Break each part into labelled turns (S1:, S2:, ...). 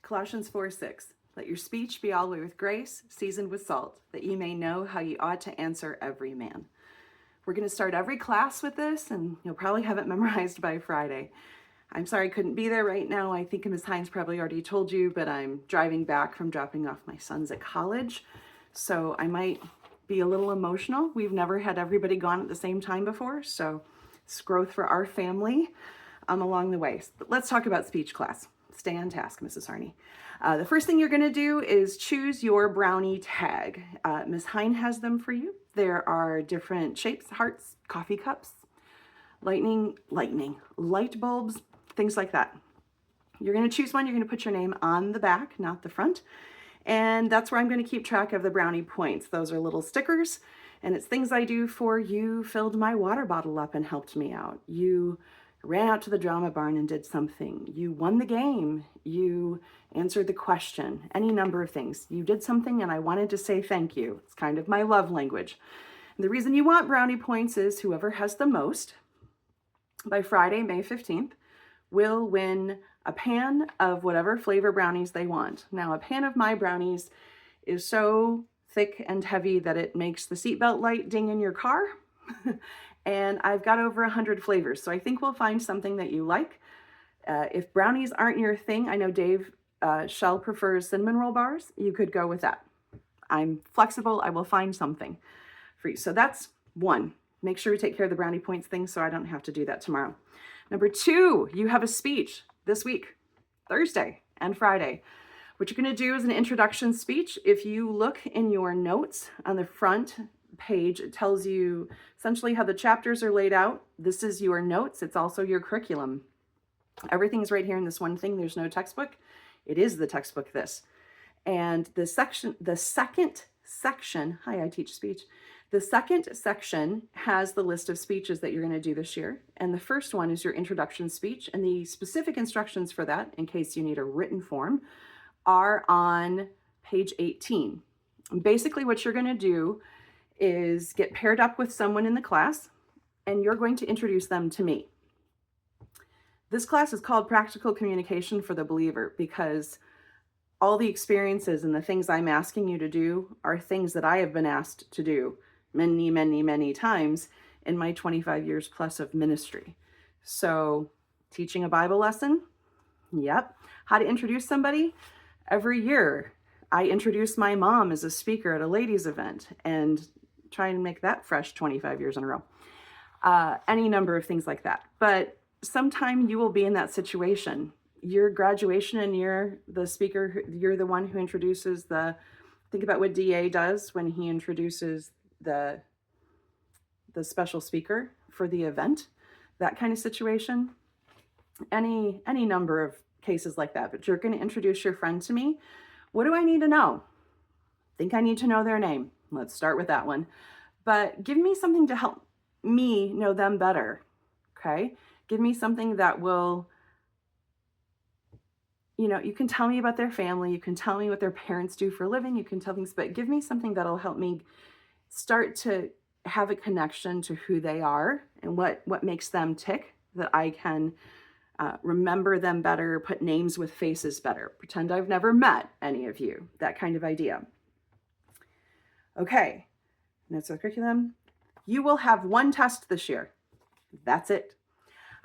S1: Colossians 4:6. Let your speech be always with grace, seasoned with salt, that ye may know how ye ought to answer every man. We're going to start every class with this, and you'll probably have it memorized by Friday. I'm sorry I couldn't be there right now. I think Ms. Hines probably already told you, but I'm driving back from dropping off my sons at college, so I might be a little emotional. We've never had everybody gone at the same time before, so it's growth for our family along the way. But let's talk about speech class. Stay on task, Mrs. Harney. The first thing you're going to do is choose your brownie tag. Ms. Hine has them for you. There are different shapes, hearts, coffee cups, light bulbs, things like that. You're going to choose one. You're going to put your name on the back, not the front. And that's where I'm going to keep track of the brownie points. Those are little stickers, and it's things I do for you. Filled my water bottle up and helped me out. You ran out to the drama barn and did something. You won the game. You answered the question. Any number of things. You did something and I wanted to say thank you. It's kind of my love language. And the reason you want brownie points is whoever has the most by Friday, May 15th, will win a pan of whatever flavor brownies they want. Now, a pan of my brownies is so thick and heavy that it makes the seatbelt light ding in your car. And I've got over 100 flavors, so I think we'll find something that you like. If brownies aren't your thing, I know Dave Shell prefers cinnamon roll bars. You could go with that. I'm flexible. I will find something for you. So that's one. Make sure we take care of the brownie points thing so I don't have to do that tomorrow. Number two, you have a speech this week, Thursday and Friday. What you're going to do is an introduction speech. If you look in your notes on the front page, it tells you essentially how the chapters are laid out. This is your notes. It's also your curriculum. Everything's right here in this one thing. There's no textbook. It is the textbook, this. And the second section, hi, I teach speech. The second section has the list of speeches that you're going to do this year. And the first one is your introduction speech. And the specific instructions for that, in case you need a written form, are on page 18. And basically what you're going to do is get paired up with someone in the class, and you're going to introduce them to me. This class is called Practical Communication for the Believer because all the experiences and the things I'm asking you to do are things that I have been asked to do many, many, many times in my 25 years plus of ministry. So teaching a Bible lesson, yep. How to introduce somebody? Every year I introduce my mom as a speaker at a ladies event and try and make that fresh 25 years in a row. Any number of things like that. But sometime you will be in that situation. Your graduation and you're the speaker, you're the one who introduces think about what DA does when he introduces the special speaker for the event, that kind of situation. Any number of cases like that, but you're going to introduce your friend to me. What do I need to know? I think I need to know their name. Let's start with that one. But give me something to help me know them better, okay? Give me something that will, you can tell me about their family. You can tell me what their parents do for a living. You can tell things, but give me something that'll help me start to have a connection to who they are and what makes them tick, that I can remember them better, put names with faces better, pretend I've never met any of you, that kind of idea. Okay, that's our curriculum. You will have one test this year. That's it.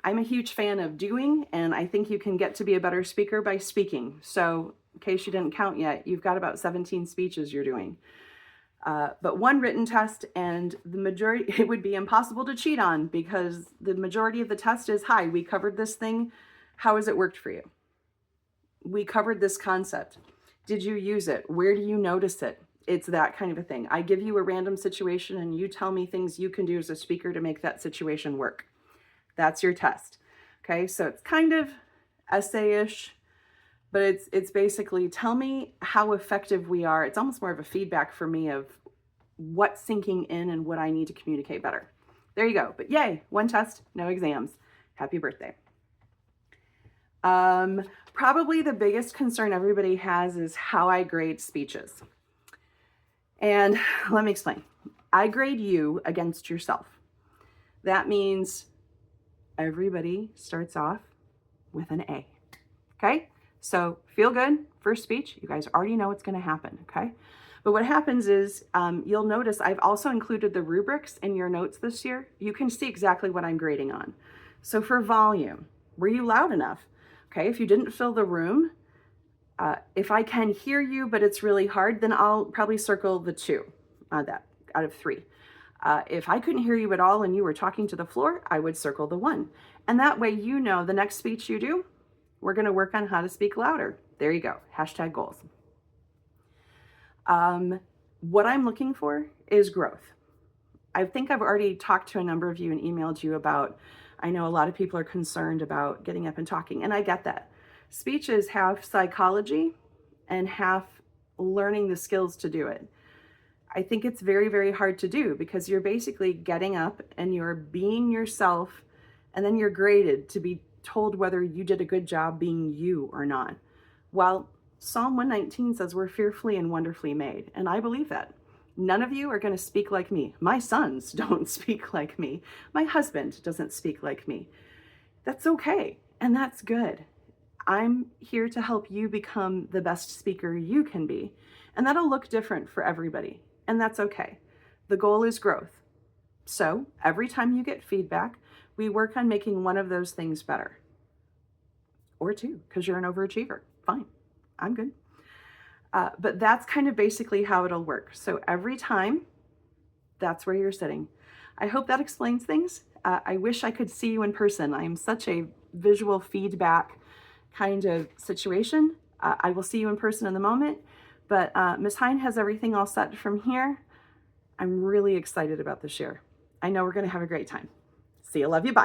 S1: I'm a huge fan of doing, and I think you can get to be a better speaker by speaking. So in case you didn't count yet, you've got about 17 speeches you're doing. But one written test, and the majority, it would be impossible to cheat on because the majority of the test is, hi, we covered this thing. How has it worked for you? We covered this concept. Did you use it? Where do you notice it? It's that kind of a thing. I give you a random situation and you tell me things you can do as a speaker to make that situation work. That's your test. Okay, so it's kind of essay-ish, but it's basically tell me how effective we are. It's almost more of a feedback for me of what's sinking in and what I need to communicate better. There you go. But yay, one test, no exams. Happy birthday. Probably the biggest concern everybody has is how I grade speeches. And let me explain. I grade you against yourself. That means everybody starts off with an A. Okay? So feel good, first speech, you guys already know what's going to happen, okay? But what happens is you'll notice I've also included the rubrics in your notes this year. You can see exactly what I'm grading on. So for volume, were you loud enough? Okay, if you didn't fill the room, if I can hear you, but it's really hard, then I'll probably circle the 2 that out of 3. If I couldn't hear you at all and you were talking to the floor, I would circle the 1. And that way, you know, the next speech you do, we're going to work on how to speak louder. There you go. Hashtag goals. What I'm looking for is growth. I think I've already talked to a number of you and emailed you about, I know a lot of people are concerned about getting up and talking, and I get that. Speech is half psychology and half learning the skills to do it. I think it's very, very hard to do because you're basically getting up and you're being yourself, and then you're graded to be told whether you did a good job being you or not. Well, Psalm 119 says we're fearfully and wonderfully made, and I believe that. None of you are going to speak like me. My sons don't speak like me. My husband doesn't speak like me. That's okay, and that's good. I'm here to help you become the best speaker you can be, and that'll look different for everybody, and that's okay. The goal is growth. So every time you get feedback, we work on making one of those things better. Or 2, because you're an overachiever. Fine, I'm good. But that's kind of basically how it'll work. So every time, that's where you're sitting. I hope that explains things. I wish I could see you in person. I'm such a visual feedback kind of situation. I will see you in person in the moment, but Ms. Hine has everything all set from here. I'm really excited about this year. I know we're going to have a great time. See you. Love you. Bye.